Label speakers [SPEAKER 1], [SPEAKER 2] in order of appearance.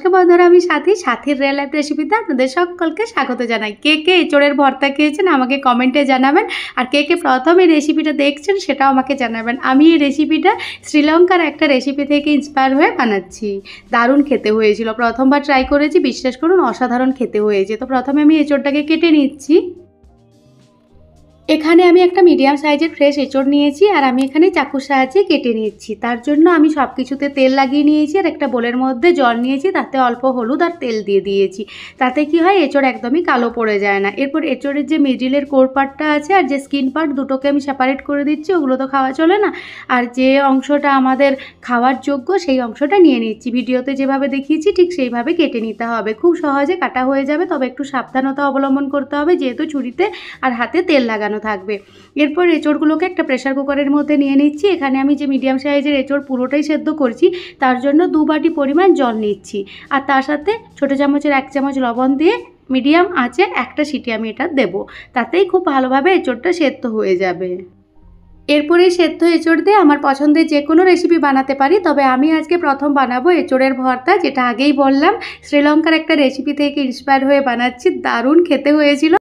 [SPEAKER 1] নমস্কার বন্ধুরা, আমি সাথীর রিয়েল লাইফ রেসিপিতে আপনাদের সকলকে স্বাগত জানাই। কে কে এঁচোড়ের ভর্তা খেয়েছেন আমাকে কমেন্টে জানাবেন, আর কে কে প্রথম এই রেসিপিটা দেখছেন সেটাও আমাকে জানাবেন। আমি এই রেসিপিটা শ্রীলঙ্কার একটা রেসিপি থেকে ইন্সপায়ার হয়ে বানাচ্ছি। দারুণ খেতে হয়েছিল, প্রথমবার ট্রাই করেছি, বিশ্বাস করুন অসাধারণ খেতে হয়েছে। তো প্রথমে আমি এঁচোড়টাকে কেটে নিচ্ছি। এখানে আমি একটা মিডিয়াম সাইজের ফ্রেশ এঁচোড় নিয়েছি, আর আমি এখানে চাকুর সাহায্যে কেটে নিচ্ছি। তার জন্য আমি সব কিছুতে তেল লাগিয়ে নিয়েছি, আর একটা বোলের মধ্যে জল নিয়েছি, তাতে অল্প হলুদ আর তেল দিয়ে দিয়েছি। তাতে কি হয়, এঁচোড় একদমই কালো পড়ে যায় না। এরপর এঁচোড়ের যে মিডিলের কোর পার্টটা আছে আর যে স্কিন পার্ট, দুটোকে আমি সেপারেট করে দিচ্ছি। ওগুলো তো খাওয়া চলে না, আর যে অংশটা আমাদের খাওয়ার যোগ্য সেই অংশটা নিয়ে নিচ্ছি। ভিডিওতে যেভাবে দেখিয়েছি ঠিক সেইভাবে কেটে নিতে হবে, খুব সহজে কাটা হয়ে যাবে। তবে একটু সাবধানতা অবলম্বন করতে হবে, যেহেতু ছুরিতে আর হাতে তেল লাগানো থাকবে। এরপর এঁচোড়গুলোকে একটা প্রেসার কুকারের মধ্যে নিয়ে নিচ্ছি। এখানে আমি যে মিডিয়াম সাইজের এঁচোড় পুরোটাই সেদ্ধ করছি, তার জন্য 2 বাটি পরিমাণ জল নিচ্ছি, আর তার সাথে ছোটো চামচের 1 চামচ লবণ দিয়ে মিডিয়াম আঁচে একটা সিটি আমি এটা দেবো। তাতেই খুব ভালোভাবে এঁচোড়টা সেদ্ধ হয়ে যাবে। এরপরে সেদ্ধ এঁচোড় দিয়ে আমার পছন্দের যে কোনো রেসিপি বানাতে পারি, তবে আমি আজকে প্রথম বানাবো এঁচোড়ের ভর্তা, যেটা আগেই বললাম শ্রীলঙ্কার একটা রেসিপি থেকে ইন্সপায়ার হয়ে বানাচ্ছি। দারুণ খেতে হয়েছিল।